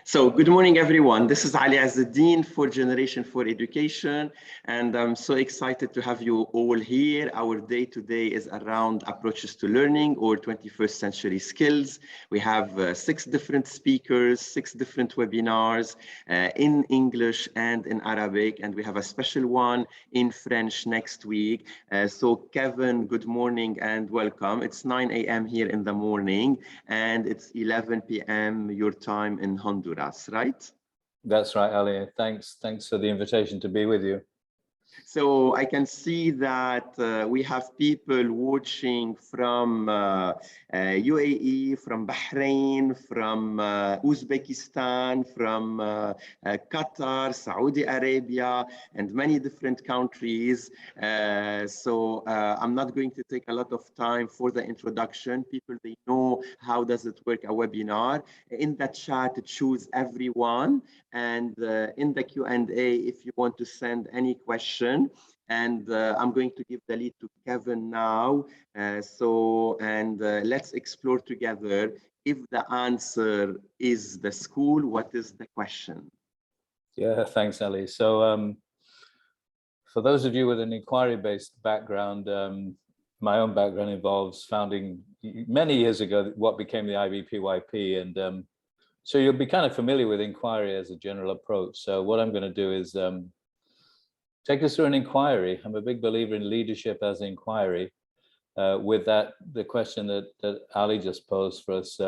So good morning, everyone. This is Ali Azzuddin for Generation 4 Education, and I'm so excited to have you all here. Our day today is around approaches to learning or 21st century skills. We have 6 different speakers, 6 different webinars in English and in Arabic, and we have a special one in French next week. So Kevin, good morning and welcome. It's 9 a.m. here in the morning, and it's 11 p.m. your time in Honduras, right? That's right, Ali. Thanks for the invitation to be with you. So I can see that we have people watching from UAE, from Bahrain, from Uzbekistan, from Qatar, Saudi Arabia, and many different countries. So I'm not going to take a lot of time for the introduction. People, they know how does it work, a webinar. In the chat, choose everyone. And in the Q&A, if you want to send any question, and I'm going to give the lead to Kevin now. Let's explore together. If the answer is the school, what is the question? Yeah, thanks, Ali. So for those of you with an inquiry-based background, my own background involves founding many years ago what became the IBPYP, and so you'll be kind of familiar with inquiry as a general approach. So what I'm going to do is take us through an inquiry. I'm a big believer in leadership as inquiry. With that, the question that Ali just posed for us,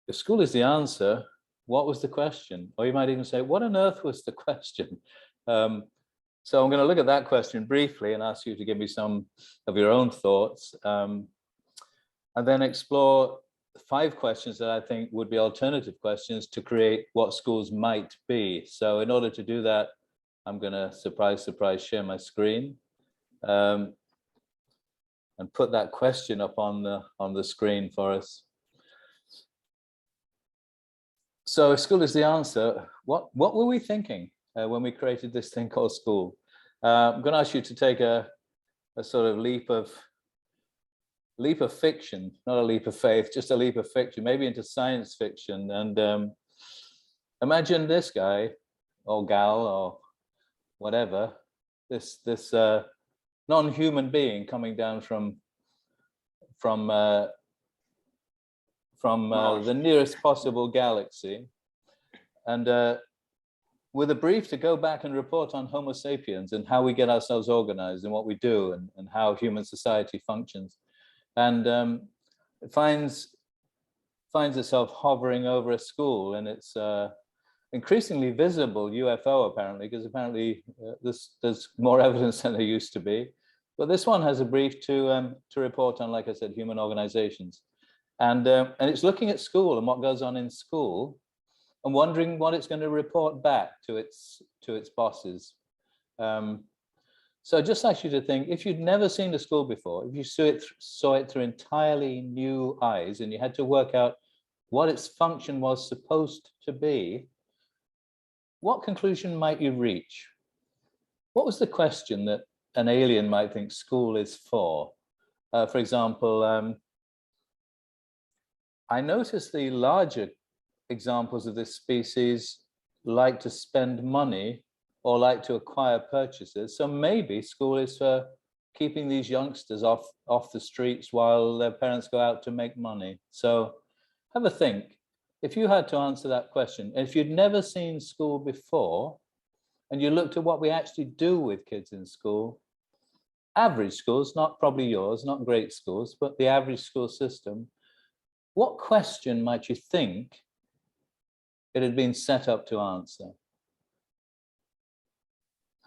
if school is the answer, what was the question? Or you might even say, what on earth was the question? So I'm going to look at that question briefly and ask you to give me some of your own thoughts, and then explore 5 questions that I think would be alternative questions to create what schools might be. So in order to do that, I'm going to surprise share my screen and put that question up on the screen for us. So if school is the answer, what were we thinking when we created this thing called school? I'm going to ask you to take a sort of leap of fiction, not a leap of faith, just a leap of fiction, maybe into science fiction. And imagine this guy or gal or whatever, this non-human being coming down from the nearest possible galaxy, and with a brief to go back and report on Homo sapiens and how we get ourselves organized and what we do and how human society functions. And it finds itself hovering over a school, and it's increasingly visible UFO apparently, because apparently there's more evidence than there used to be. But this one has a brief to report on, like I said, human organizations, and it's looking at school and what goes on in school, and wondering what it's going to report back to its bosses. So I'd just like you to think, if you'd never seen a school before, if you saw it through entirely new eyes, and you had to work out what its function was supposed to be, what conclusion might you reach? What was the question that an alien might think school is for? For example, I noticed the larger examples of this species like to spend money or like to acquire purchases. So maybe school is for keeping these youngsters off the streets while their parents go out to make money. So have a think. If you had to answer that question, if you'd never seen school before, and you looked at what we actually do with kids in school, average schools, not probably yours, not great schools, but the average school system, what question might you think it had been set up to answer?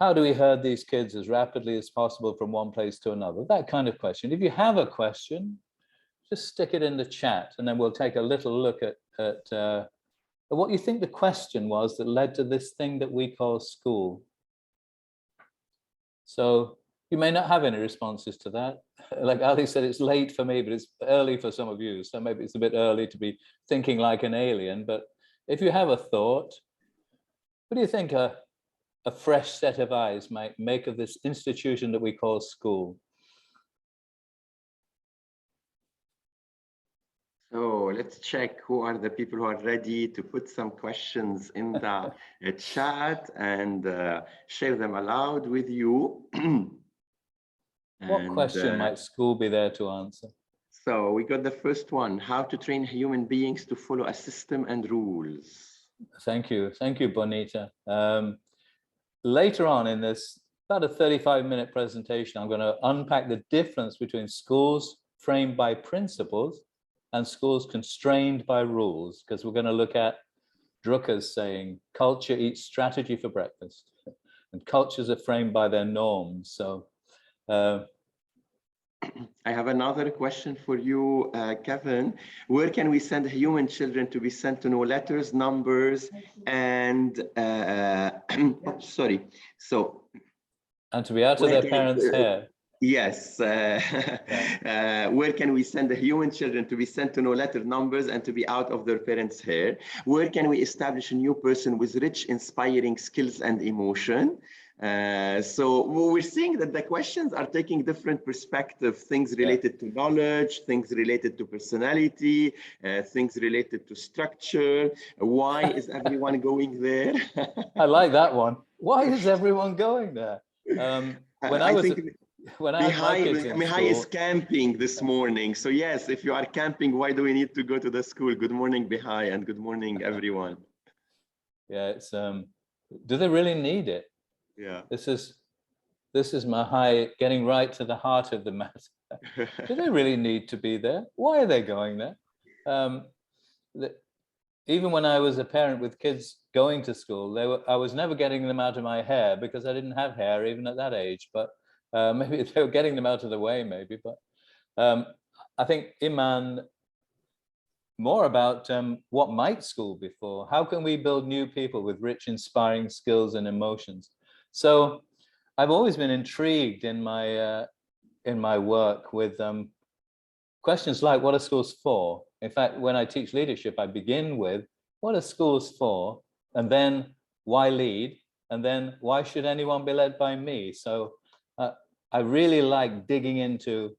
How do we herd these kids as rapidly as possible from one place to another? That kind of question. If you have a question, just stick it in the chat, and then we'll take a little look at what you think the question was that led to this thing that we call school. So you may not have any responses to that. Like Ali said, it's late for me, but it's early for some of you. So maybe it's a bit early to be thinking like an alien. But if you have a thought, what do you think a fresh set of eyes might make of this institution that we call school? So let's check who are the people who are ready to put some questions in the chat and share them aloud with you. What question might school be there to answer? So we got the first one, how to train human beings to follow a system and rules. Thank you, Bonita. Later on in this, about a 35-minute presentation, I'm going to unpack the difference between schools framed by principles and schools constrained by rules, because we're going to look at Drucker's saying, culture eats strategy for breakfast, and cultures are framed by their norms. So I have another question for you, Kevin. Where can we send human children to be sent to know letters, numbers, and sorry. So, and to be out of their parents' hair. Yes. Where can we send the human children to be sent to know letter, numbers, and to be out of their parents' hair? Where can we establish a new person with rich, inspiring skills and emotion? So we're seeing that the questions are taking different perspectives, things related to knowledge, things related to personality, things related to structure. Why is everyone going there? I like that one. Why is everyone going there? When I had my kids in Mihai is camping this morning. So yes, if you are camping, why do we need to go to the school? Good morning, Mihai, and good morning, everyone. Yeah, it's do they really need it? Yeah. This is Mihai getting right to the heart of the matter. Do they really need to be there? Why are they going there? Even when I was a parent with kids going to school, I was never getting them out of my hair because I didn't have hair even at that age. But maybe they were getting them out of the way, maybe. But I think Iman, more about what might school be for? How can we build new people with rich, inspiring skills and emotions? So I've always been intrigued in my work with questions like, what are schools for? In fact, when I teach leadership, I begin with, what are schools for? And then, why lead? And then, why should anyone be led by me? So I really like digging into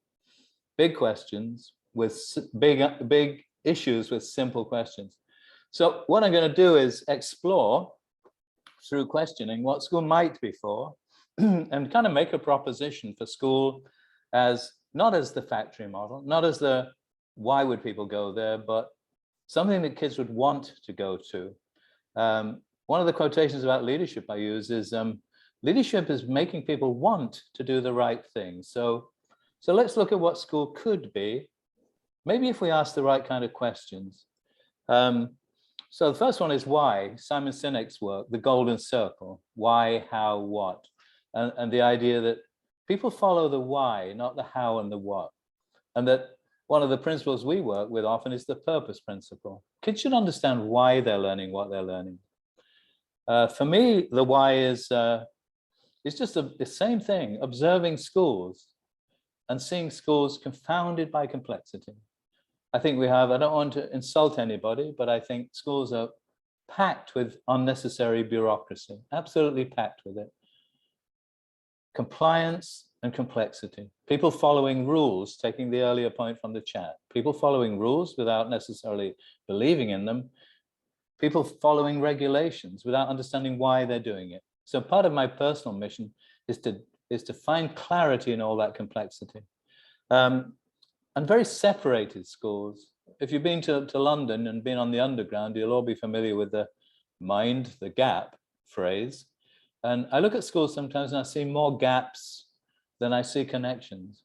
big questions with big issues with simple questions. So what I'm going to do is explore through questioning what school might be for and kind of make a proposition for school as not as the factory model, not as the why would people go there, but something that kids would want to go to. One of the quotations about leadership I use is leadership is making people want to do the right thing. So let's look at what school could be, maybe if we ask the right kind of questions. So the first one is why. Simon Sinek's work, The Golden Circle, why, how, what, and the idea that people follow the why, not the how and the what. And that one of the principles we work with often is the purpose principle. Kids should understand why they're learning what they're learning. For me, the why is just the same thing, observing schools and seeing schools confounded by complexity. I think we have, I don't want to insult anybody, but I think schools are packed with unnecessary bureaucracy, absolutely packed with it. Compliance and complexity. People following rules, taking the earlier point from the chat. People following rules without necessarily believing in them. People following regulations without understanding why they're doing it. So part of my personal mission is to find clarity in all that complexity. And very separated schools. If you've been to London and been on the underground, you'll all be familiar with the mind the gap phrase. And I look at schools sometimes and I see more gaps than I see connections.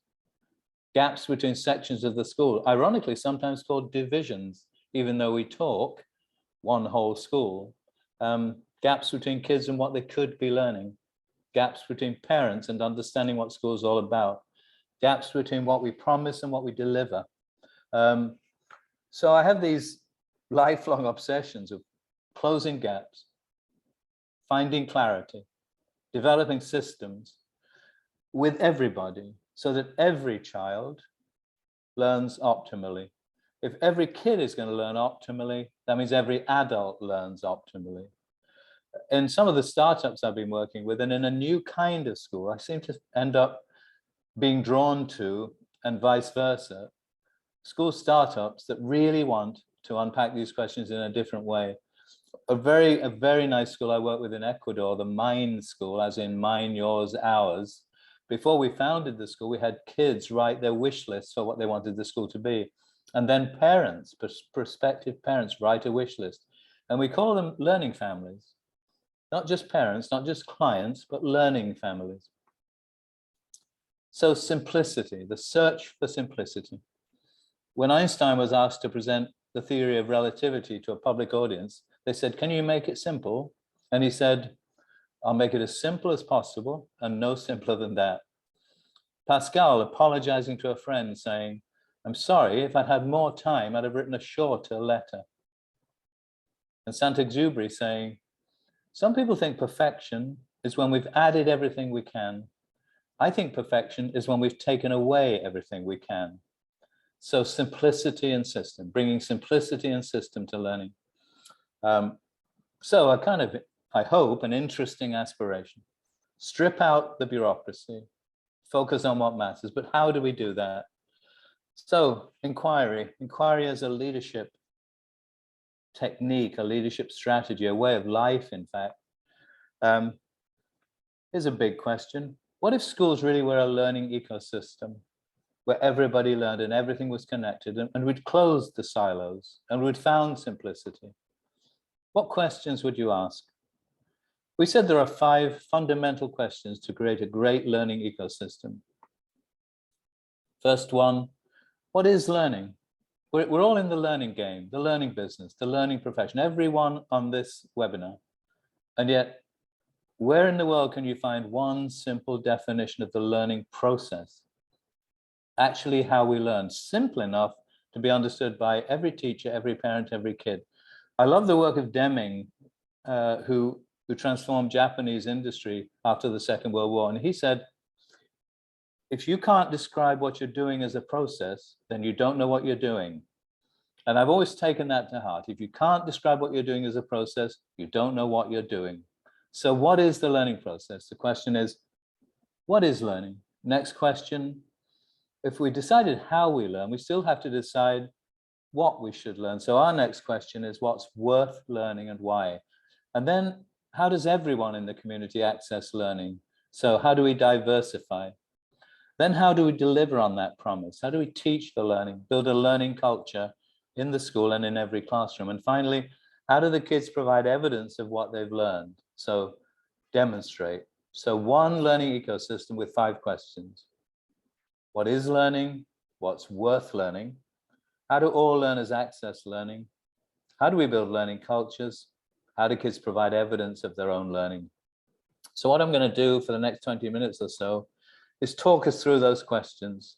Gaps between sections of the school, ironically, sometimes called divisions, even though we talk one whole school. Gaps between kids and what they could be learning. Gaps between parents and understanding what school is all about. Gaps between what we promise and what we deliver. So I have these lifelong obsessions of closing gaps, finding clarity, developing systems with everybody so that every child learns optimally. If every kid is going to learn optimally, that means every adult learns optimally. In some of the startups I've been working with, and in a new kind of school, I seem to end up being drawn to, and vice versa, school startups that really want to unpack these questions in a different way. A very nice school I work with in Ecuador, the Mine School, as in mine, yours, ours. Before we founded the school, we had kids write their wish lists for what they wanted the school to be. And then parents, prospective parents, write a wish list. And we call them learning families. Not just parents, not just clients, but learning families. So simplicity, the search for simplicity. When Einstein was asked to present the theory of relativity to a public audience, they said, "Can you make it simple?" And he said, "I'll make it as simple as possible and no simpler than that." Pascal apologizing to a friend saying, "I'm sorry, if I'd had more time, I'd have written a shorter letter." And Saint-Exupéry saying, "Some people think perfection is when we've added everything we can. I think perfection is when we've taken away everything we can." So simplicity and system, bringing simplicity and system to learning. So I hope, an interesting aspiration. Strip out the bureaucracy, focus on what matters, but how do we do that? So inquiry as a leadership technique, a leadership strategy, a way of life, in fact. Here's a big question. What if schools really were a learning ecosystem where everybody learned and everything was connected, and we'd closed the silos and we'd found simplicity? What questions would you ask? We said there are 5 fundamental questions to create a great learning ecosystem. First one, what is learning? We're all in the learning game, the learning business, the learning profession, everyone on this webinar. And yet, where in the world can you find one simple definition of the learning process? Actually, how we learn, simple enough to be understood by every teacher, every parent, every kid. I love the work of Deming, who transformed Japanese industry after the Second World War. And he said, if you can't describe what you're doing as a process, then you don't know what you're doing. And I've always taken that to heart. If you can't describe what you're doing as a process, you don't know what you're doing. So what is the learning process? The question is, what is learning? Next question, if we decided how we learn, we still have to decide what we should learn. So our next question is, what's worth learning and why? And then how does everyone in the community access learning? So how do we diversify? Then how do we deliver on that promise? How do we teach the learning, build a learning culture in the school and in every classroom? And finally, how do the kids provide evidence of what they've learned? So demonstrate. So one learning ecosystem with 5 questions. What is learning? What's worth learning? How do all learners access learning? How do we build learning cultures? How do kids provide evidence of their own learning? So what I'm going to do for the next 20 minutes or so is talk us through those questions.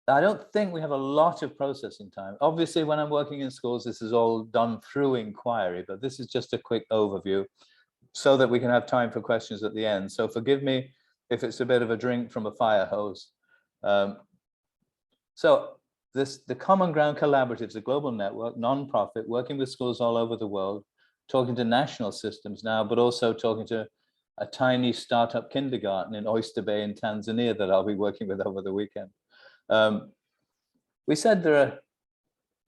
I don't think we have a lot of processing time. Obviously, when I'm working in schools, this is all done through inquiry, but this is just a quick overview so that we can have time for questions at the end. So forgive me if it's a bit of a drink from a fire hose. The Common Ground Collaborative is a global network, non-profit, working with schools all over the world, talking to national systems now, but also talking to a tiny startup kindergarten in Oyster Bay in Tanzania that I'll be working with over the weekend. We said there are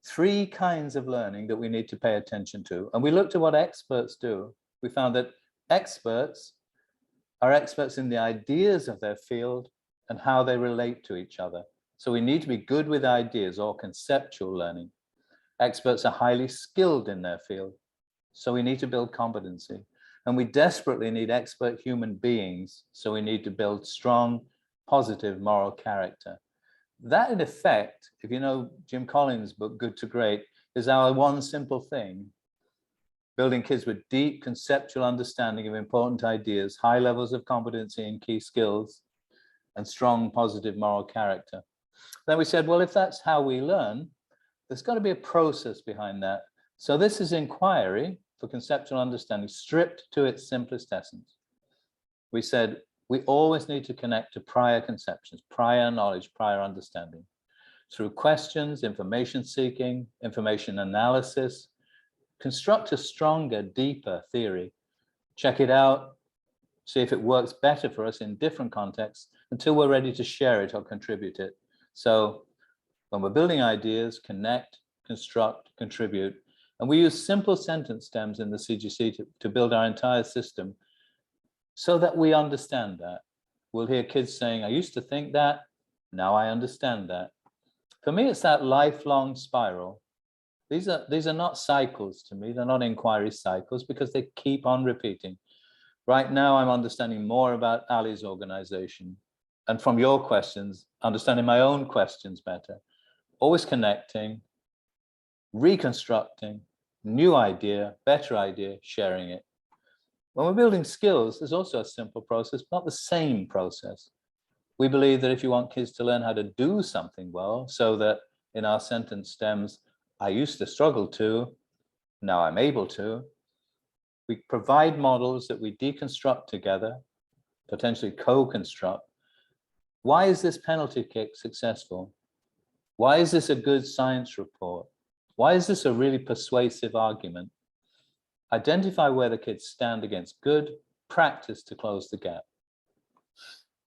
3 kinds of learning that we need to pay attention to. And we looked at what experts do. We found that experts are experts in the ideas of their field and how they relate to each other. So we need to be good with ideas, or conceptual learning. Experts are highly skilled in their field. So we need to build competency. And we desperately need expert human beings. So we need to build strong, positive moral character. That, in effect, if you know Jim Collins' book, Good to Great, is our one simple thing. Building kids with deep conceptual understanding of important ideas, high levels of competency in key skills, and strong, positive moral character. Then we said, well, if that's how we learn, there's got to be a process behind that. So this is inquiry for conceptual understanding, stripped to its simplest essence. We said, we always need to connect to prior conceptions, prior knowledge, prior understanding. Through questions, information seeking, information analysis, construct a stronger, deeper theory. Check it out, see if it works better for us in different contexts until we're ready to share it or contribute it. So When we're building ideas, connect, construct, contribute, and we use simple sentence stems in the CGC to build our entire system so that we understand that. We'll hear kids saying, I used to think that, now I understand that. For me, it's that lifelong spiral. These are not cycles to me. They're not inquiry cycles because they keep on repeating. Right now, I'm understanding more about Ali's organization. And from your questions, understanding my own questions better. Always connecting, reconstructing, new idea, better idea, sharing it. When we're building skills, there's also a simple process, not the same process. We believe that if you want kids to learn how to do something well, so that in our sentence stems, I used to struggle to, now I'm able to, we provide models that we deconstruct together, potentially co-construct. Why is this penalty kick successful? Why is this a good science report? Why is this a really persuasive argument? Identify where the kids stand against good, practice to close the gap.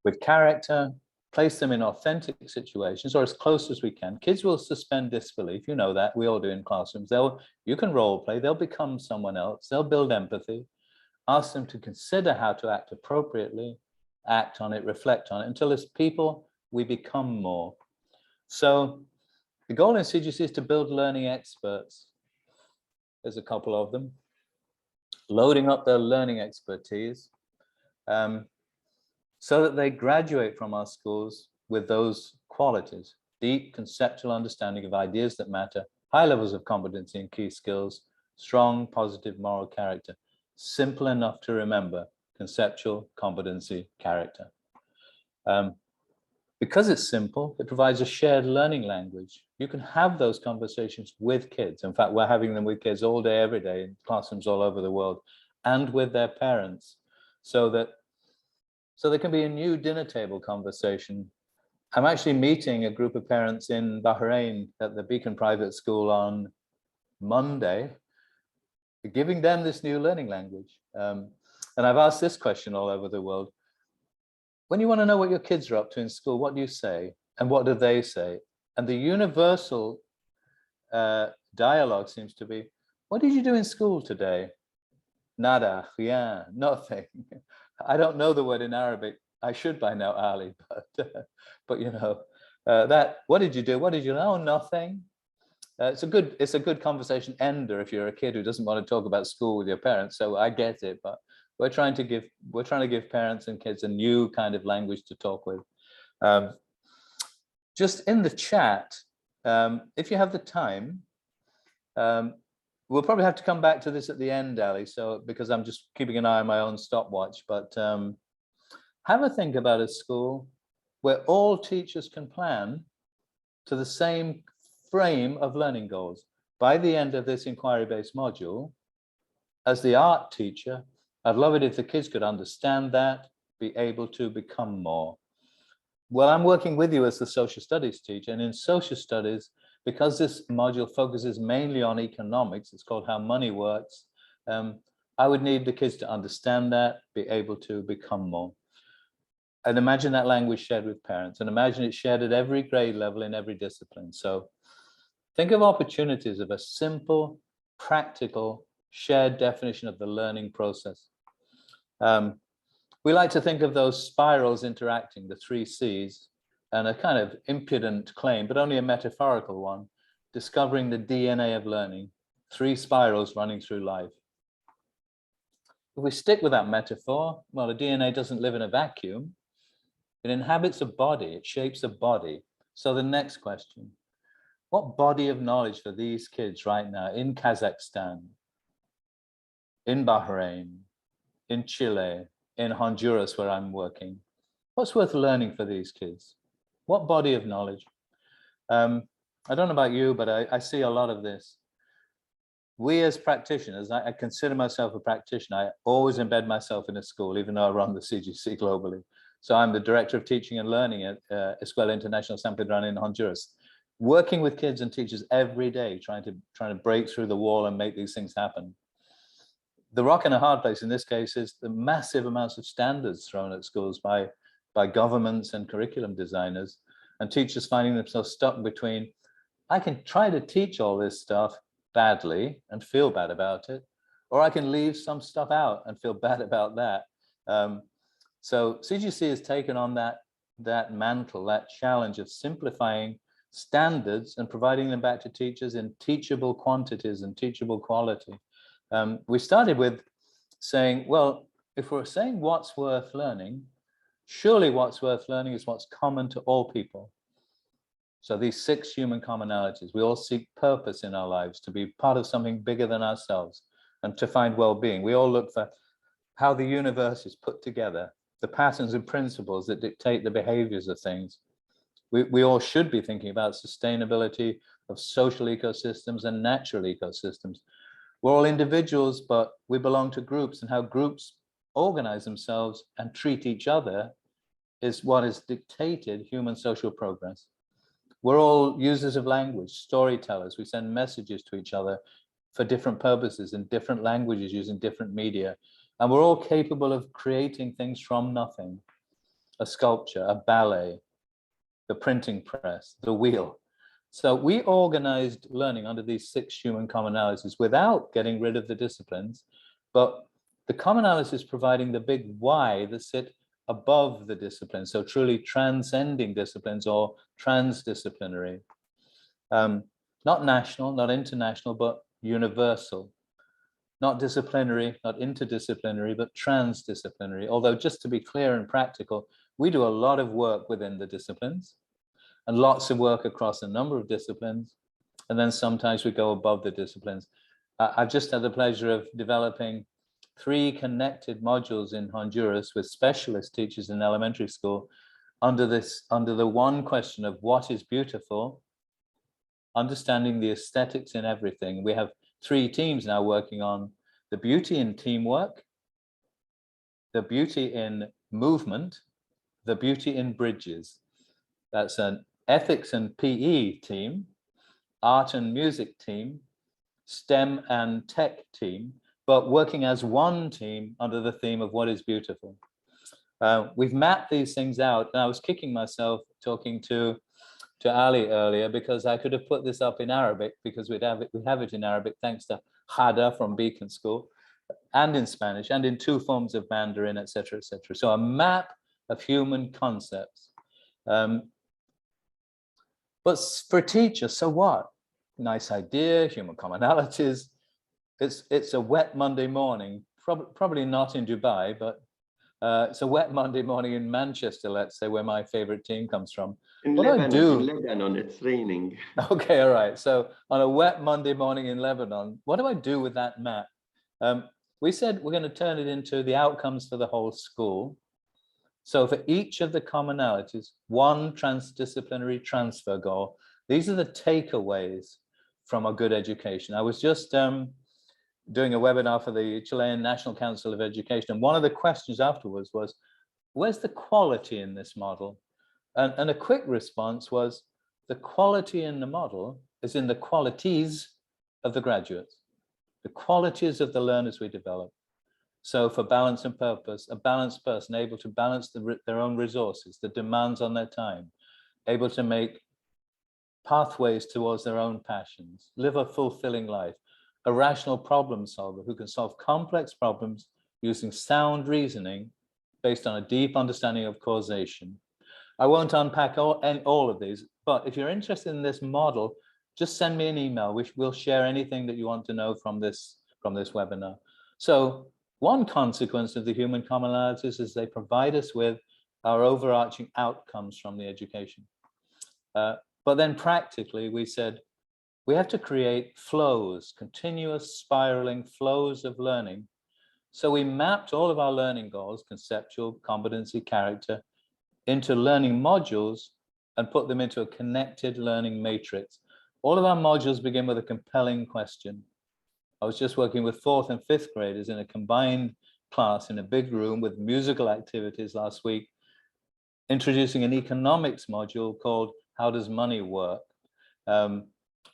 With character, place them in authentic situations or as close as we can. Kids will suspend disbelief, you know that, we all do in classrooms. You can role play, they'll become someone else, they'll build empathy, ask them to consider how to act appropriately, act on it, reflect on it, until as people, we become more. So the goal in CGC is to build learning experts. There's a couple of them. Loading up their learning expertise so that they graduate from our schools with those qualities: deep conceptual understanding of ideas that matter, high levels of competency and key skills, strong, positive moral character. Simple enough to remember: conceptual, competency, character. Because it's simple, it provides a shared learning language. You can have those conversations with kids. In fact, we're having them with kids all day, every day, in classrooms all over the world, and with their parents, so there can be a new dinner table conversation. I'm actually meeting a group of parents in Bahrain at the Beacon Private School on Monday, giving them this new learning language. And I've asked this question all over the world. When you want to know what your kids are up to in school, what do you say? And what do they say? And the universal dialogue seems to be, what did you do in school today? Nada, yeah, nothing. I don't know the word in Arabic. I should by now, Ali, but you know, what did you do? What did you know? Oh, nothing. It's a good conversation ender if you're a kid who doesn't want to talk about school with your parents. So I get it, but we're trying to give parents and kids a new kind of language to talk with. Just in the chat, if you have the time, we'll probably have to come back to this at the end, Ali, so because I'm just keeping an eye on my own stopwatch, but have a think about a school where all teachers can plan to the same frame of learning goals. By the end of this inquiry-based module, as the art teacher, I'd love it if the kids could understand that, be able to become more. Well, I'm working with you as the social studies teacher, and in social studies, because this module focuses mainly on economics, it's called How Money Works, I would need the kids to understand that, be able to become more. And imagine that language shared with parents, and imagine it shared at every grade level in every discipline. So think of opportunities of a simple, practical, shared definition of the learning process. We like to think of those spirals interacting, the 3 C's, and a kind of impudent claim, but only a metaphorical one, discovering the DNA of learning, 3 spirals running through life. If we stick with that metaphor, well, the DNA doesn't live in a vacuum. It inhabits a body, it shapes a body. So the next question, what body of knowledge for these kids right now in Kazakhstan, in Bahrain, in Chile, in Honduras, where I'm working, what's worth learning for these kids? What body of knowledge? I don't know about you, but I see a lot of this. We as practitioners, I consider myself a practitioner. I always embed myself in a school, even though I run the CGC globally. So I'm the director of teaching and learning at Escuela International San Pedro in Honduras, working with kids and teachers every day, trying to break through the wall and make these things happen. The rock and a hard place in this case is the massive amounts of standards thrown at schools by governments and curriculum designers. and teachers finding themselves stuck between, I can try to teach all this stuff badly and feel bad about it, or I can leave some stuff out and feel bad about that. So CGC has taken on that mantle, that challenge of simplifying standards and providing them back to teachers in teachable quantities and teachable quality. We started with saying, well, if we're saying what's worth learning, surely what's worth learning is what's common to all people. So these 6 human commonalities, we all seek purpose in our lives, to be part of something bigger than ourselves and to find well-being. We all look for how the universe is put together, the patterns and principles that dictate the behaviors of things. We all should be thinking about sustainability of social ecosystems and natural ecosystems. We're all individuals, but we belong to groups, and how groups organize themselves and treat each other is what has dictated human social progress. We're all users of language, storytellers. We send messages to each other for different purposes in different languages using different media. And we're all capable of creating things from nothing. A sculpture, a ballet, the printing press, the wheel. So we organized learning under these 6 human commonalities without getting rid of the disciplines, but the commonalities providing the big why that sit above the disciplines, so truly transcending disciplines or transdisciplinary. Not national, not international, but universal. Not disciplinary, not interdisciplinary, but transdisciplinary. Although, just to be clear and practical, we do a lot of work within the disciplines and lots of work across a number of disciplines. And then sometimes we go above the disciplines. I've just had the pleasure of developing 3 connected modules in Honduras with specialist teachers in elementary school under the one question of what is beautiful, understanding the aesthetics in everything. We have 3 teams now working on the beauty in teamwork, the beauty in movement, the beauty in bridges. That's an ethics and PE team, art and music team, STEM and tech team, but working as one team under the theme of what is beautiful. We've mapped these things out, and I was kicking myself talking to Ali earlier, because I could have put this up in Arabic, because we have it in Arabic thanks to Hada from Beacon School, and in Spanish, and in 2 forms of Mandarin, etc., etc. So a map of human concepts. But for teachers, so what? Nice idea, human commonalities. It's a wet Monday morning, probably not in Dubai, but it's a wet Monday morning in Manchester, let's say, where my favorite team comes from. In Lebanon, it's raining. Okay, all right. So on a wet Monday morning in Lebanon, what do I do with that map? We said we're going to turn it into the outcomes for the whole school. So for each of the commonalities, 1 transdisciplinary transfer goal. These are the takeaways from a good education. I was just doing a webinar for the Chilean National Council of Education, and one of the questions afterwards was, where's the quality in this model? And a quick response was, the quality in the model is in the qualities of the graduates, the qualities of the learners we develop. So for balance and purpose, a balanced person able to balance their own resources, the demands on their time, able to make pathways towards their own passions, live a fulfilling life, a rational problem solver who can solve complex problems using sound reasoning based on a deep understanding of causation. I won't unpack all of these, but if you're interested in this model, just send me an email. We'll share anything that you want to know from this webinar. So one consequence of the human commonalities is they provide us with our overarching outcomes from the education. But then practically, we said, we have to create flows, continuous spiraling flows of learning. So we mapped all of our learning goals, conceptual, competency, character, into learning modules and put them into a connected learning matrix. All of our modules begin with a compelling question. I was just working with 4th and 5th graders in a combined class in a big room with musical activities last week, introducing an economics module called How Does Money Work?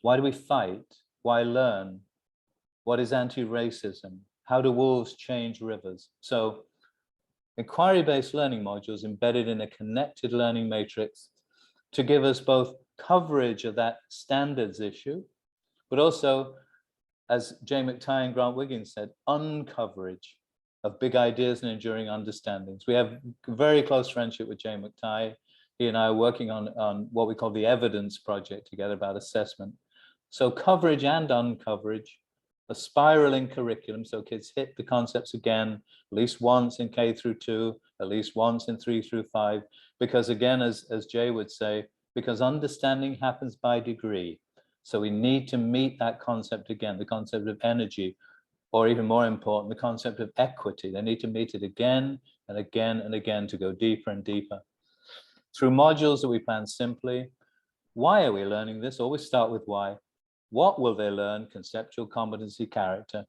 Why do we fight? Why learn? What is anti-racism? How do wolves change rivers? So inquiry-based learning modules embedded in a connected learning matrix to give us both coverage of that standards issue, but also, as Jay McTighe and Grant Wiggins said, uncoverage of big ideas and enduring understandings. We have very close friendship with Jay McTighe. He and I are working on what we call the evidence project together about assessment. So coverage and uncoverage, a spiraling curriculum, so kids hit the concepts again, at least once in K through 2, at least once in 3 through 5, because again, as Jay would say, because understanding happens by degree. So we need to meet that concept again, the concept of energy, or even more important, the concept of equity. They need to meet it again and again and again to go deeper and deeper. Through modules that we plan simply. Why are we learning this? Always start with why. What will they learn? Conceptual, competency, character.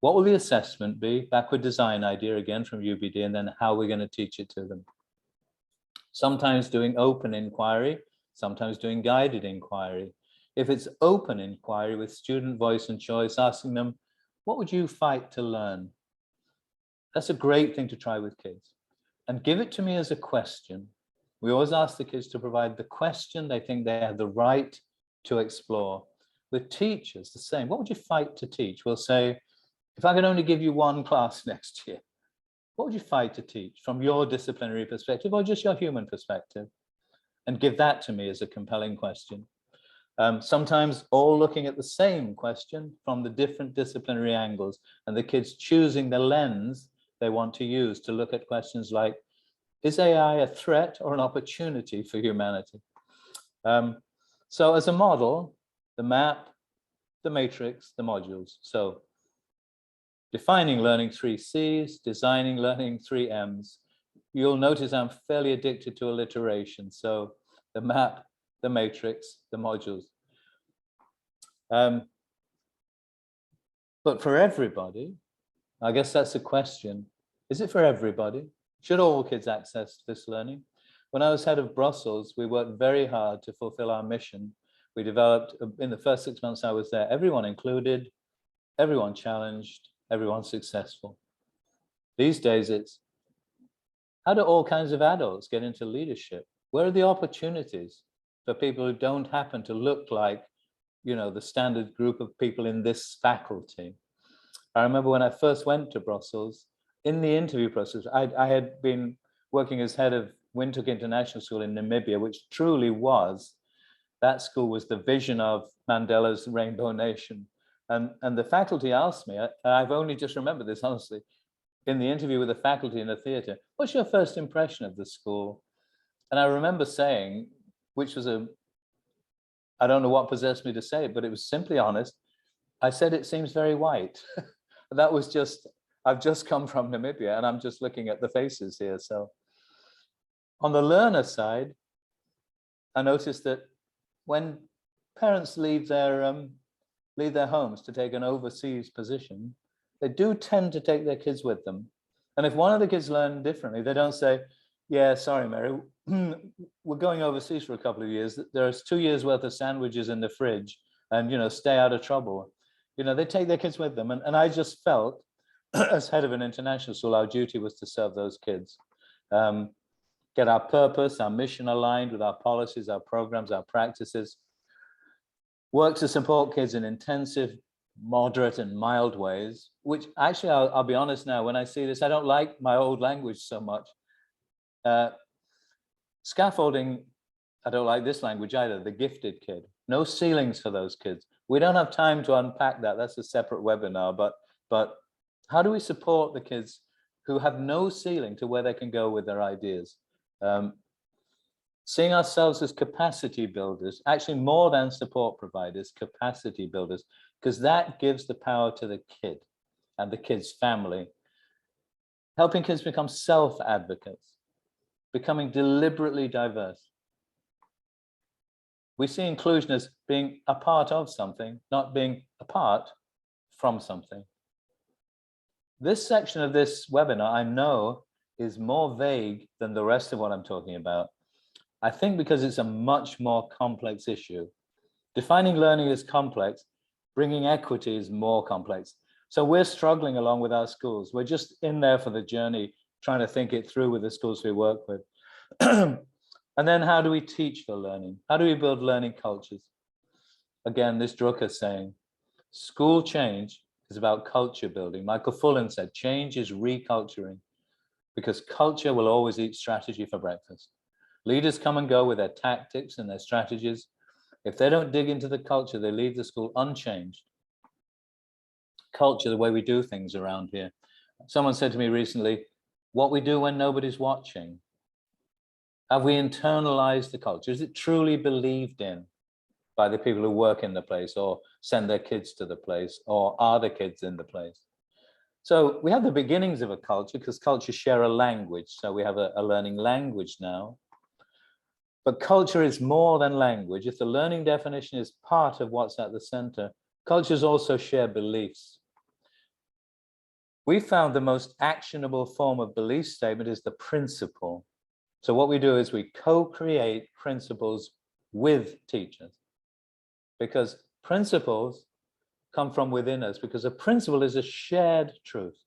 What will the assessment be? Backward design idea again from UBD, and then how we're going to teach it to them. Sometimes doing open inquiry, sometimes doing guided inquiry. If it's open inquiry with student voice and choice, asking them, what would you fight to learn? That's a great thing to try with kids. And give it to me as a question. We always ask the kids to provide the question they think they have the right to explore. With teachers, the same. What would you fight to teach? We'll say, if I could only give you one class next year, what would you fight to teach from your disciplinary perspective or just your human perspective? And give that to me as a compelling question. Sometimes all looking at the same question from the different disciplinary angles, and the kids choosing the lens they want to use to look at questions like, is AI a threat or an opportunity for humanity? So as a model, the map, the matrix, the modules. So defining learning 3 C's, designing learning 3 M's. You'll notice I'm fairly addicted to alliteration. So the map, the matrix, the modules. But for everybody, I guess that's the question. Is it for everybody? Should all kids access this learning? When I was head of Brussels, we worked very hard to fulfill our mission. We developed, in the first 6 months I was there, everyone included, everyone challenged, everyone successful. These days it's, how do all kinds of adults get into leadership? Where are the opportunities for people who don't happen to look like, you know, the standard group of people in this faculty? I remember when I first went to Brussels, in the interview process, I had been working as head of Windhoek International School in Namibia, which truly was, that school was the vision of Mandela's Rainbow Nation. And the faculty asked me, I've only just remembered this honestly, in the interview with the faculty in the theater, what's your first impression of the school? And I remember saying, which was I don't know what possessed me to say it, but it was simply honest. I said, it seems very white. That was just, I've just come from Namibia and I'm just looking at the faces here. So on the learner side, I noticed that when parents leave their homes to take an overseas position, they do tend to take their kids with them. And if one of the kids learn differently, they don't say, yeah, sorry, Mary, we're going overseas for a couple of years. There's 2 years worth of sandwiches in the fridge and, you know, stay out of trouble. You know, they take their kids with them. And I just felt, as head of an international school, our duty was to serve those kids. Get our purpose, our mission aligned with our policies, our programs, our practices. Work to support kids in intensive, moderate and mild ways, which actually, I'll be honest now, when I see this, I don't like my old language so much. Scaffolding, I don't like this language either, the gifted kid. No ceilings for those kids. We don't have time to unpack that. That's a separate webinar, but how do we support the kids who have no ceiling to where they can go with their ideas? Seeing ourselves as capacity builders, actually more than support providers, capacity builders, because that gives the power to the kid and the kid's family. Helping kids become self-advocates, becoming deliberately diverse. We see inclusion as being a part of something, not being apart from something. This section of this webinar, I know, is more vague than the rest of what I'm talking about. I think because it's a much more complex issue. Defining learning is complex, bringing equity is more complex. So we're struggling along with our schools. We're just in there for the journey, trying to think it through with the schools we work with. And then how do we teach for learning? How do we build learning cultures? Again, this Drucker saying, school change is about culture building. Michael Fullan said, change is reculturing, because culture will always eat strategy for breakfast. Leaders come and go with their tactics and their strategies. If they don't dig into the culture, they leave the school unchanged. Culture, the way we do things around here. Someone said to me recently, what we do when nobody's watching. Have we internalized the culture? Is it truly believed in by the people who work in the place or send their kids to the place, or are the kids in the place? So we have the beginnings of a culture, because cultures share a language. So we have a learning language now. But culture is more than language. If the learning definition is part of what's at the center, cultures also share beliefs. We found the most actionable form of belief statement is the principle. So what we do is we co-create principles with teachers, because principles come from within us, because a principle is a shared truth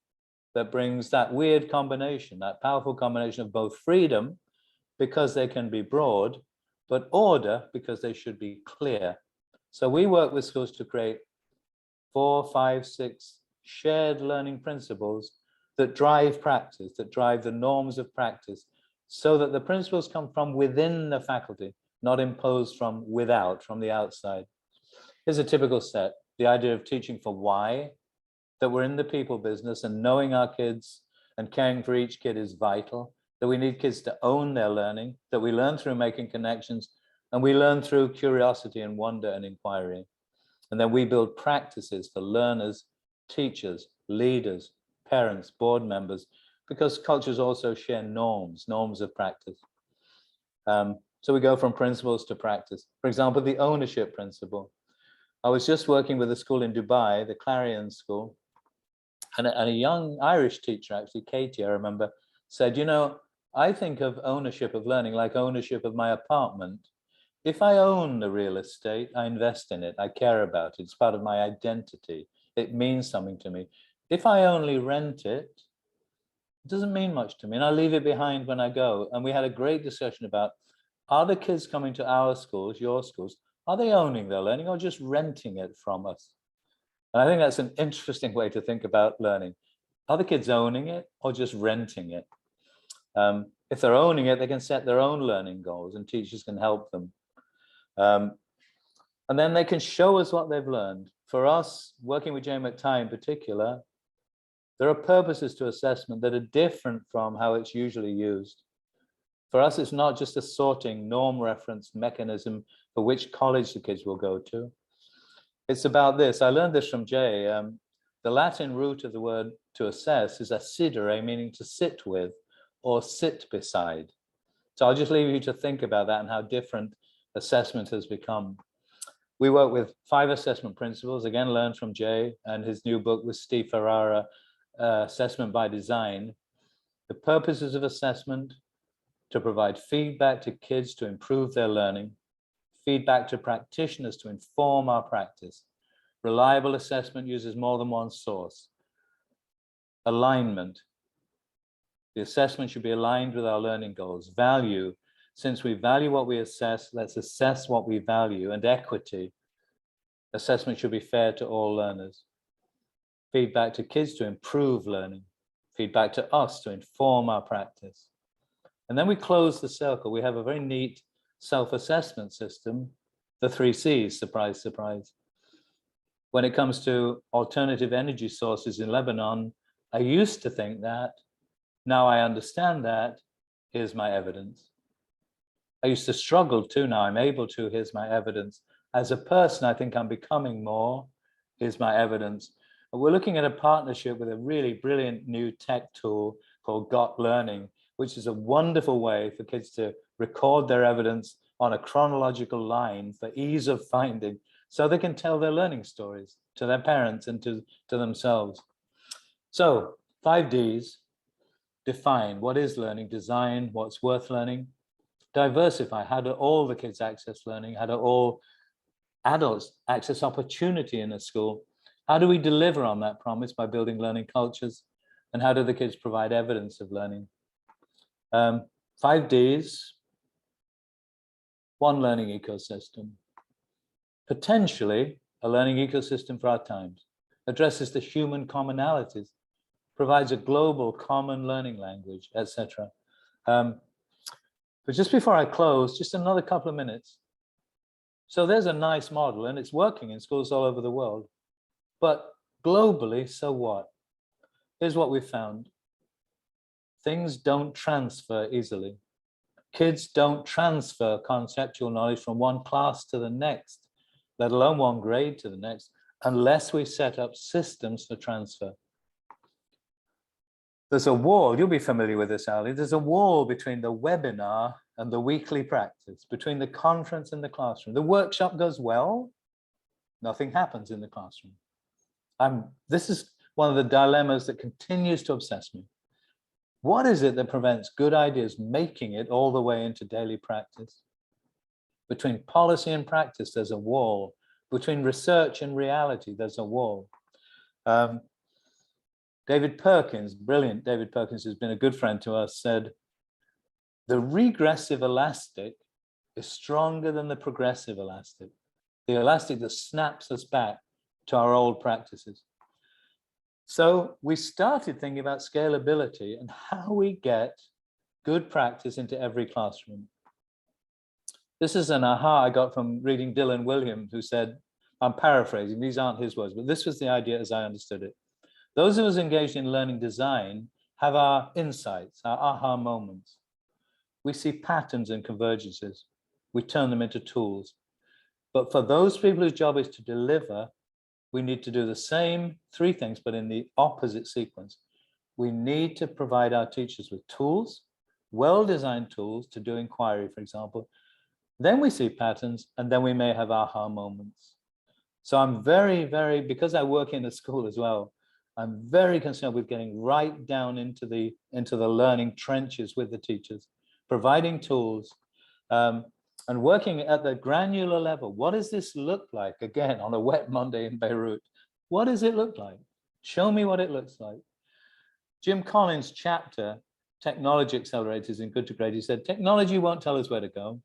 that brings that weird combination, that powerful combination of both freedom, because they can be broad, but order, because they should be clear. So we work with schools to create 4, 5, 6 shared learning principles that drive practice, that drive the norms of practice, so that the principles come from within the faculty, not imposed from without, from the outside. Here's a typical set: the idea of teaching for why, that we're in the people business and knowing our kids and caring for each kid is vital, that we need kids to own their learning, that we learn through making connections, and we learn through curiosity and wonder and inquiry. And then we build practices for learners, teachers, leaders, parents, board members, because cultures also share norms of practice. So we go from principles to practice. For example, the ownership principle. I was just working with a school in Dubai, the Clarion School, and a young Irish teacher, actually, Katie, I remember, said, you know, I think of ownership of learning like ownership of my apartment. If I own the real estate, I invest in it, I care about it, it's part of my identity, it means something to me. If I only rent it, it doesn't mean much to me, and I leave it behind when I go. And we had a great discussion about, are the kids coming to our schools, your schools, are they owning their learning or just renting it from us? And I think that's an interesting way to think about learning. Are the kids owning it or just renting it? If they're owning it, they can set their own learning goals and teachers can help them. And then they can show us what they've learned. For us, working with Jane McTighe in particular, there are purposes to assessment that are different from how it's usually used. For us, it's not just a sorting norm reference mechanism for which college the kids will go to. It's about this. I learned this from Jay. The Latin root of the word to assess is assidere, meaning to sit with or sit beside. So I'll just leave you to think about that and how different assessment has become. We work with 5 assessment principles, again, learned from Jay and his new book with Steve Ferrara, Assessment by Design. The purposes of assessment: to provide feedback to kids to improve their learning, feedback to practitioners to inform our practice. Reliable assessment uses more than one source. Alignment. The assessment should be aligned with our learning goals. Value. Since we value what we assess, let's assess what we value. And equity. Assessment should be fair to all learners. Feedback to kids to improve learning. Feedback to us to inform our practice. And then we close the circle. We have a very neat self-assessment system, the 3 C's, surprise, surprise. When it comes to alternative energy sources in Lebanon, I used to think that, now I understand that, here's my evidence. I used to struggle too, now I'm able to, here's my evidence. As a person, I think I'm becoming more, here's my evidence. But we're looking at a partnership with a really brilliant new tech tool called Got Learning, which is a wonderful way for kids to record their evidence on a chronological line for ease of finding, so they can tell their learning stories to their parents and to themselves. So 5 Ds: define what is learning, design what's worth learning, diversify, how do all the kids access learning, how do all adults access opportunity in a school, how do we deliver on that promise by building learning cultures, and how do the kids provide evidence of learning. 5 Ds: one learning ecosystem, potentially a learning ecosystem for our times, addresses the human commonalities, provides a global common learning language, etc. But just before I close, just another couple of minutes. So there's a nice model and it's working in schools all over the world, but globally, so what? Here's what we found. Things don't transfer easily. Kids don't transfer conceptual knowledge from one class to the next, let alone one grade to the next, unless we set up systems for transfer. There's a wall, you'll be familiar with this, Ali, there's a wall between the webinar and the weekly practice, between the conference and the classroom. The workshop goes well, nothing happens in the classroom. This is one of the dilemmas that continues to obsess me. What is it that prevents good ideas making it all the way into daily practice? Between policy and practice, there's a wall. Between research and reality, there's a wall. David Perkins, brilliant David Perkins, who's been a good friend to us, said, the regressive elastic is stronger than the progressive elastic, the elastic that snaps us back to our old practices. So we started thinking about scalability and how we get good practice into every classroom. This is an aha I got from reading Dylan Williams, who said, I'm paraphrasing, these aren't his words, but this was the idea as I understood it. Those of us engaged in learning design have our insights, our aha moments. We see patterns and convergences. We turn them into tools. But for those people whose job is to deliver, we need to do the same three things, but in the opposite sequence. We need to provide our teachers with tools, well-designed tools to do inquiry, for example. Then we see patterns, and then we may have aha moments. So I'm very, because I work in a school as well, I'm very concerned with getting right down into the learning trenches with the teachers, providing tools, and working at the granular level. What does this look like? Again, on a wet Monday in Beirut, what does it look like? Show me what it looks like. Jim Collins' chapter, Technology Accelerators in Good to Great, he said, technology won't tell us where to go,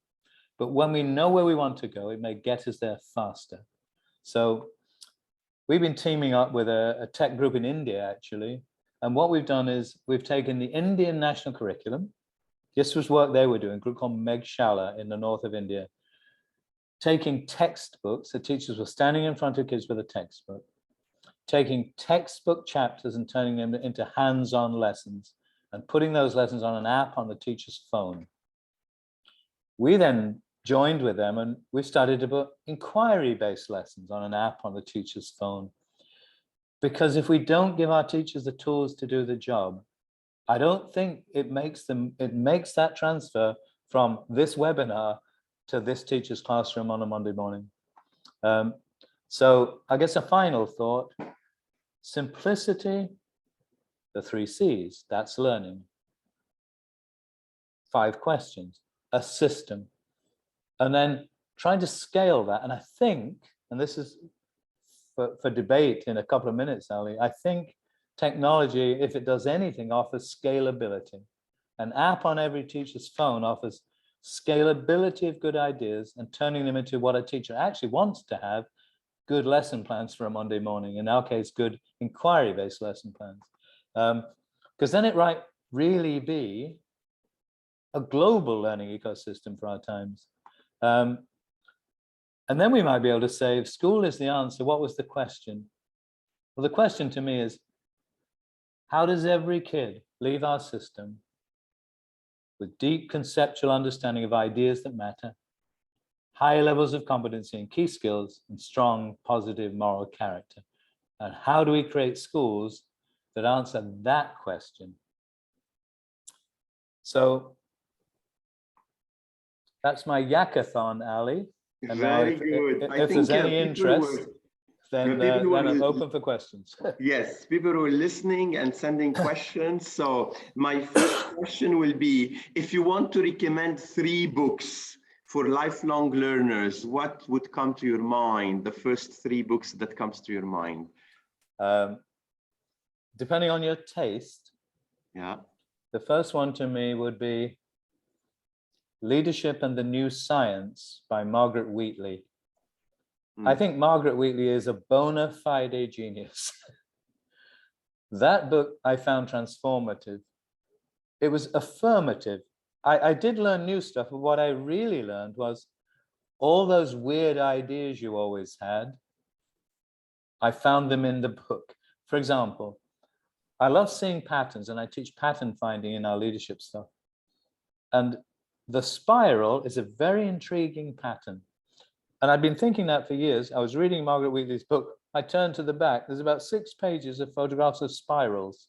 but when we know where we want to go, it may get us there faster. So we've been teaming up with a tech group in India, actually. And what we've done is we've taken the Indian national curriculum. This was work they were doing, a group called Meghshala in the north of India, taking textbooks. The teachers were standing in front of kids with a textbook, taking textbook chapters and turning them into hands-on lessons and putting those lessons on an app on the teacher's phone. We then joined with them and we started to put inquiry-based lessons on an app on the teacher's phone. Because if we don't give our teachers the tools to do the job, I don't think it makes that transfer from this webinar to this teacher's classroom on a Monday morning. So I guess a final thought, simplicity, the 3 C's, that's learning. 5 questions, a system, and then trying to scale that. And I think, and this is for debate in a couple of minutes, Ali, I think technology, if it does anything, offers scalability. An app on every teacher's phone offers scalability of good ideas and turning them into what a teacher actually wants to have, good lesson plans for a Monday morning. In our case, good inquiry-based lesson plans. Because then it might really be a global learning ecosystem for our times. And then we might be able to say, if school is the answer, what was the question? Well, the question to me is, how does every kid leave our system with deep conceptual understanding of ideas that matter, high levels of competency and key skills, and strong, positive moral character? And how do we create schools that answer that question? So that's my yakathon, Ali. And very good. If there's any interest, then I'm open for questions. Yes, people were listening and sending questions. So my first question will be, if you want to recommend 3 books for lifelong learners, what would come to your mind? The first 3 books that comes to your mind? Depending on your taste. Yeah. The first one to me would be Leadership and the New Science by Margaret Wheatley. I think Margaret Wheatley is a bona fide genius. That book I found transformative. It was affirmative. I did learn new stuff, but what I really learned was all those weird ideas you always had, I found them in the book. For example, I love seeing patterns, and I teach pattern finding in our leadership stuff. And the spiral is a very intriguing pattern. And I've been thinking that for years. I was reading Margaret Wheatley's book. I turned to the back. There's about 6 pages of photographs of spirals.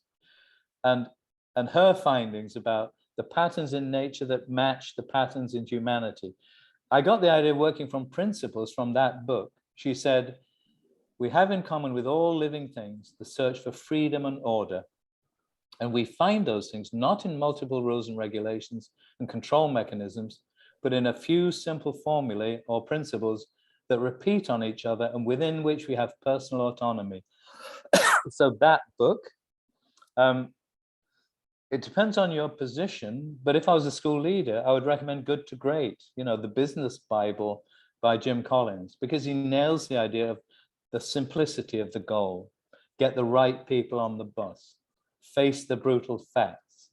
And her findings about the patterns in nature that match the patterns in humanity. I got the idea of working from principles from that book. She said, we have in common with all living things the search for freedom and order. And we find those things not in multiple rules and regulations and control mechanisms, but in a few simple formulae or principles that repeat on each other and within which we have personal autonomy. So that book, it depends on your position, but if I was a school leader, I would recommend Good to Great, you know, the Business Bible by Jim Collins, because he nails the idea of the simplicity of the goal, get the right people on the bus, face the brutal facts,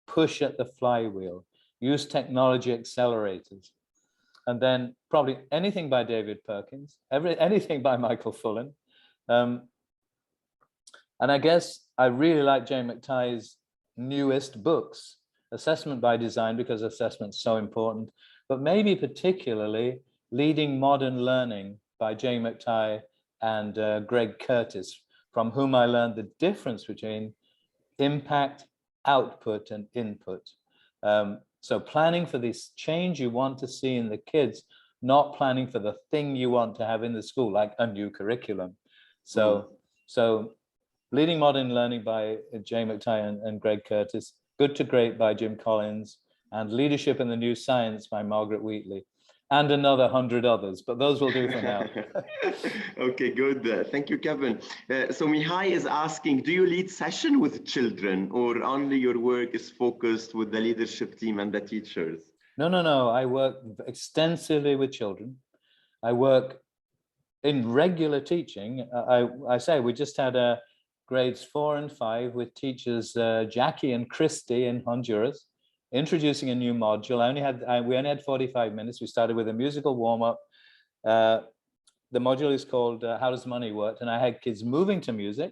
push at the flywheel, use technology accelerators, and then probably anything by David Perkins, anything by Michael Fullan. And I guess I really like Jane McTighe's newest books, Assessment by Design, because assessment's so important, but maybe particularly Leading Modern Learning by Jane McTighe and Greg Curtis, from whom I learned the difference between impact, output, and input. So planning for this change you want to see in the kids, not planning for the thing you want to have in the school, like a new curriculum. So Leading Modern Learning by Jane McTighe and Greg Curtis, Good to Great by Jim Collins, and Leadership and the New Science by Margaret Wheatley, and another 100 others, but those will do for now. Okay, good. Thank you, Kevin. So Mihai is asking, do you lead session with children, or only your work is focused with the leadership team and the teachers? No. I work extensively with children. I work in regular teaching. I say we just had a grades 4 and 5 with teachers Jackie and Christy in Honduras, introducing a new module. We only had 45 minutes. We started with a musical warm-up. The module is called How Does Money Work? And I had kids moving to music.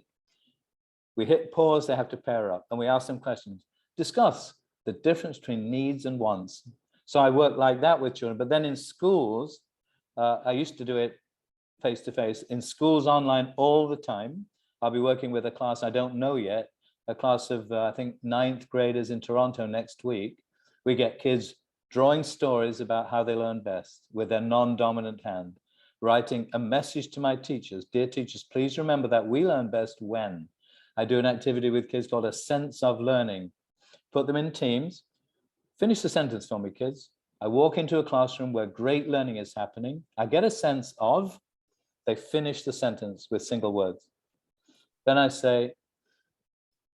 We hit pause, they have to pair up, and we ask them questions. Discuss the difference between needs and wants. So I work like that with children. But then in schools, I used to do it face-to-face. In schools online all the time. I'll be working with a class I don't know yet, a class of, I think, 9th graders in Toronto next week. We get kids drawing stories about how they learn best with their non-dominant hand, writing a message to my teachers. Dear teachers, please remember that we learn best when. I do an activity with kids called a sense of learning. Put them in teams. Finish the sentence for me, kids. I walk into a classroom where great learning is happening. I get a sense of, they finish the sentence with single words. Then I say,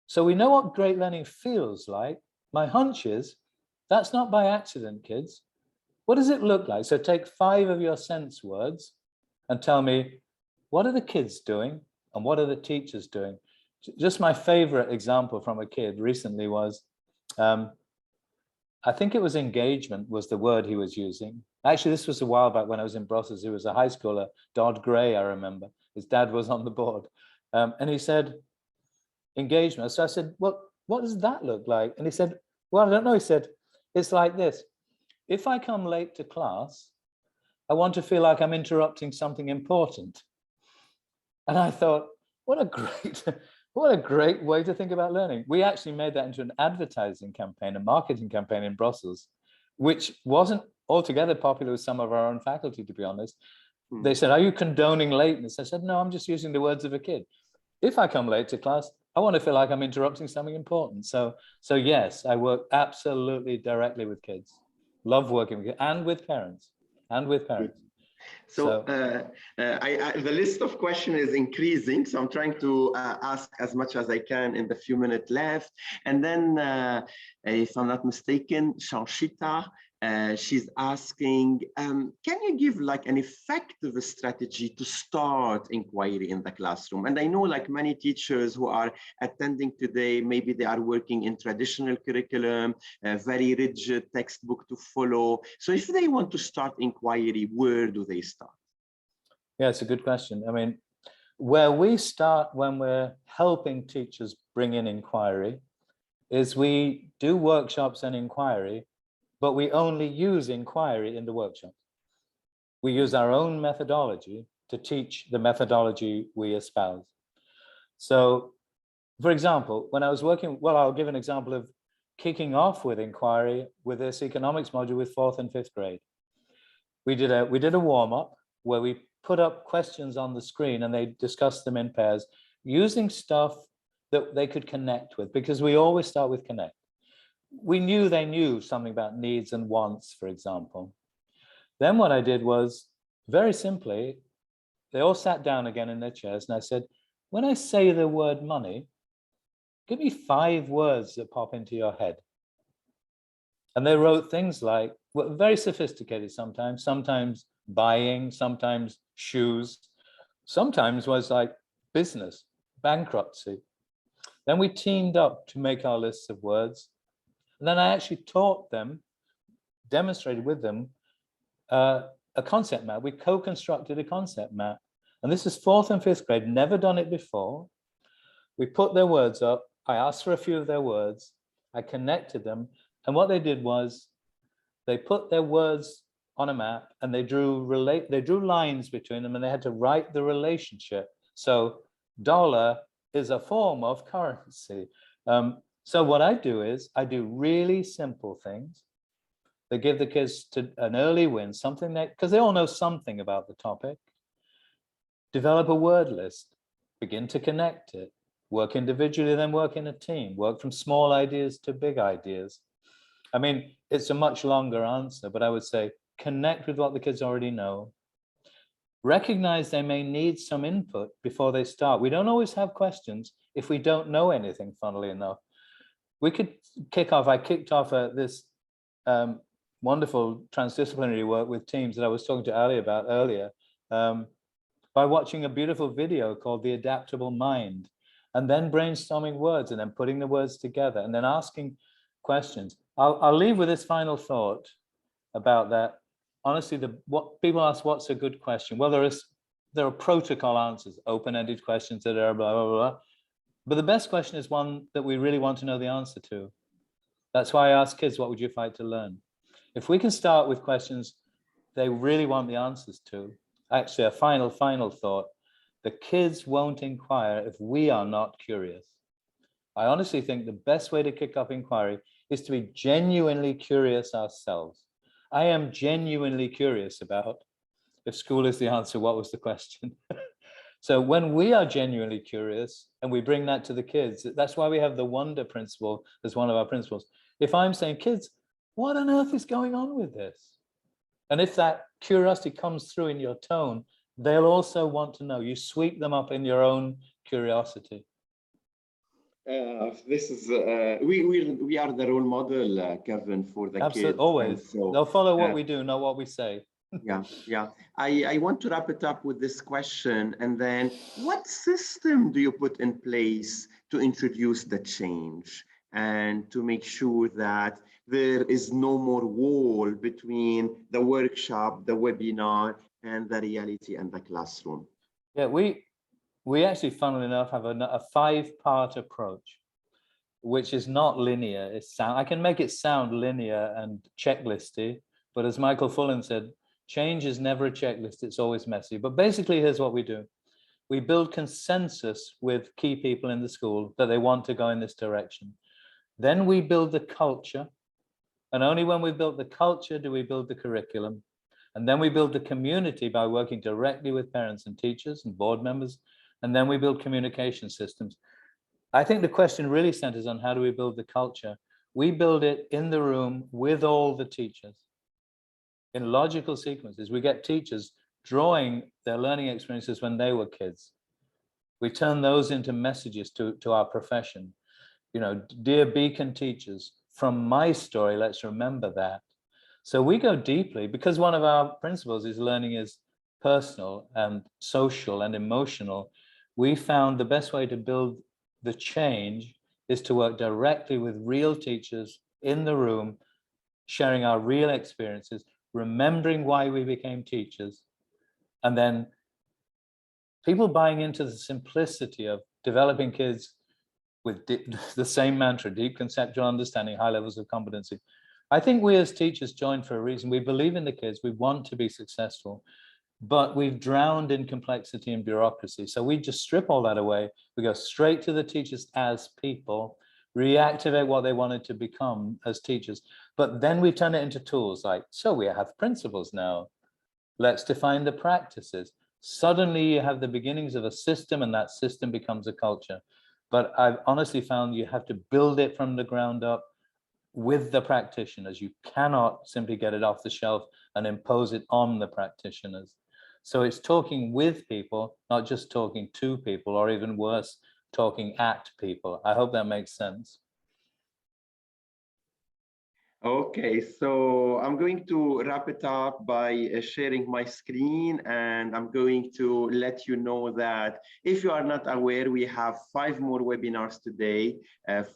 so we know what great learning feels like. My hunch is, that's not by accident, kids. What does it look like? So take 5 of your sense words and tell me, what are the kids doing and what are the teachers doing? Just my favorite example from a kid recently was, I think it was engagement was the word he was using. Actually, this was a while back when I was in Brussels. He was a high schooler, Dodd Gray, I remember. His dad was on the board. And he said, engagement. So I said, what does that look like? And he said, well, I don't know. He said, it's like this. If I come late to class, I want to feel like I'm interrupting something important. And I thought, what a great way to think about learning. We actually made that into an advertising campaign, a marketing campaign in Brussels, which wasn't altogether popular with some of our own faculty, to be honest. They said, are you condoning lateness? I said, no, I'm just using the words of a kid. If I come late to class, I want to feel like I'm interrupting something important. So yes, I work absolutely directly with kids. Love working with kids and with parents. So the list of questions is increasing. So I'm trying to ask as much as I can in the few minutes left. And then, if I'm not mistaken, Shanshita She's asking, can you give like an effective strategy to start inquiry in the classroom? And I know like many teachers who are attending today, maybe they are working in traditional curriculum, very rigid textbook to follow. So if they want to start inquiry, where do they start? Yeah, it's a good question. I mean, where we start when we're helping teachers bring in inquiry is we do workshops and inquiry, but we only use inquiry in the workshop. We use our own methodology to teach the methodology we espouse. So, for example, when I was working, well, I'll give an example of kicking off with inquiry with this economics module with 4th and 5th grade. We did a warm-up where we put up questions on the screen and they discussed them in pairs using stuff that they could connect with, because we always start with connect. We knew they knew something about needs and wants, for example. Then what I did was, very simply, they all sat down again in their chairs and I said, when I say the word money, give me 5 words that pop into your head. And they wrote things like, well, very sophisticated sometimes buying, sometimes shoes, sometimes was like business, bankruptcy. Then we teamed up to make our lists of words. And then I actually taught them, demonstrated with them, a concept map. We co-constructed a concept map. And this is 4th and 5th grade, never done it before. We put their words up. I asked for a few of their words. I connected them. And what they did was they put their words on a map and they drew lines between them and they had to write the relationship. So dollar is a form of currency. So what I do is I do really simple things that give the kids an early win, something that, because they all know something about the topic. Develop a word list, begin to connect it, work individually, then work in a team, work from small ideas to big ideas. I mean, it's a much longer answer, but I would say connect with what the kids already know. Recognize they may need some input before they start. We don't always have questions if we don't know anything, funnily enough. We could kick off, I kicked off this wonderful transdisciplinary work with teams that I was talking to Ali about earlier by watching a beautiful video called The Adaptable Mind, and then brainstorming words and then putting the words together and then asking questions. I'll leave with this final thought about that. Honestly, what people ask, what's a good question? Well, there are protocol answers, open-ended questions that are blah, blah, blah. But the best question is one that we really want to know the answer to. That's why I ask kids, what would you fight to learn? If we can start with questions they really want the answers to, actually a final thought, the kids won't inquire if we are not curious. I honestly think the best way to kick off inquiry is to be genuinely curious ourselves. I am genuinely curious about, if school is the answer, what was the question? So when we are genuinely curious and we bring that to the kids, that's why we have the wonder principle as one of our principles. If I'm saying, kids, what on earth is going on with this? And if that curiosity comes through in your tone, they'll also want to know. You sweep them up in your own curiosity. This is we are the role model, Kevin, for the kids. Always. So, they'll follow what we do, not what we say. Yeah. I want to wrap it up with this question, and then what system do you put in place to introduce the change and to make sure that there is no more wall between the workshop, the webinar, and the reality and the classroom? Yeah, we actually, funnily enough, have a 5-part approach, which is not linear. I can make it sound linear and checklisty, but as Michael Fullan said, change is never a checklist, it's always messy. But basically, here's what we do. We build consensus with key people in the school that they want to go in this direction. Then we build the culture. And only when we've built the culture do we build the curriculum. And then we build the community by working directly with parents and teachers and board members. And then we build communication systems. I think the question really centers on how do we build the culture? We build it in the room with all the teachers. In logical sequences, we get teachers drawing their learning experiences when they were kids. We turn those into messages to our profession. You know, dear Beacon teachers, from my story, let's remember that. So we go deeply because one of our principles is learning is personal and social and emotional. We found the best way to build the change is to work directly with real teachers in the room, sharing our real experiences, remembering why we became teachers, and then people buying into the simplicity of developing kids with the same mantra, deep conceptual understanding, high levels of competency. I think we as teachers joined for a reason. We believe in the kids, we want to be successful, but we've drowned in complexity and bureaucracy. So we just strip all that away. We go straight to the teachers as people, reactivate what they wanted to become as teachers, but then we turn it into tools like, so we have principles now. Let's define the practices. Suddenly you have the beginnings of a system, and that system becomes a culture. But I've honestly found you have to build it from the ground up with the practitioners. You cannot simply get it off the shelf and impose it on the practitioners. So it's talking with people, not just talking to people, or even worse, talking at people. I hope that makes sense. Okay, so I'm going to wrap it up by sharing my screen, and I'm going to let you know that if you are not aware, we have 5 more webinars today,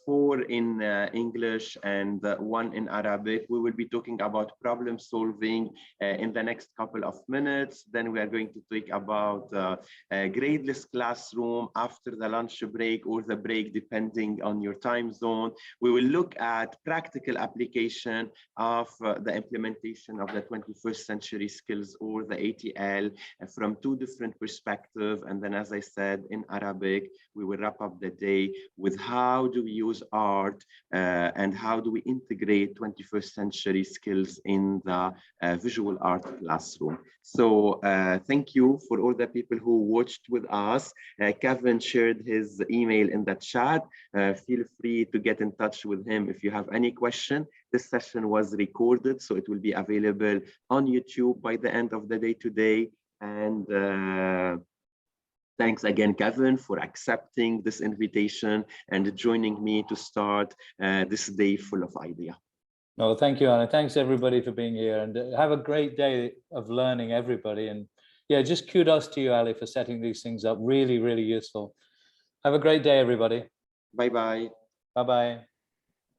4 in English and 1 in Arabic. We will be talking about problem solving in the next couple of minutes. Then we are going to talk about a gradeless classroom after the lunch break or the break, depending on your time zone. We will look at practical application of the implementation of the 21st century skills, or the ATL, from 2 different perspectives. And then, as I said, in Arabic, we will wrap up the day with how do we use art and how do we integrate 21st century skills in the visual art classroom. So thank you for all the people who watched with us. Kevin shared his email in the chat. Feel free to get in touch with him if you have any question. This session was recorded, so it will be available on YouTube by the end of the day today. And thanks again, Kevin, for accepting this invitation and joining me to start this day full of ideas. No, thank you, Anna. Thanks everybody for being here, and have a great day of learning, everybody. And yeah, just kudos to you, Ali, for setting these things up. Really, really useful. Have a great day, everybody. Bye-bye. Bye-bye.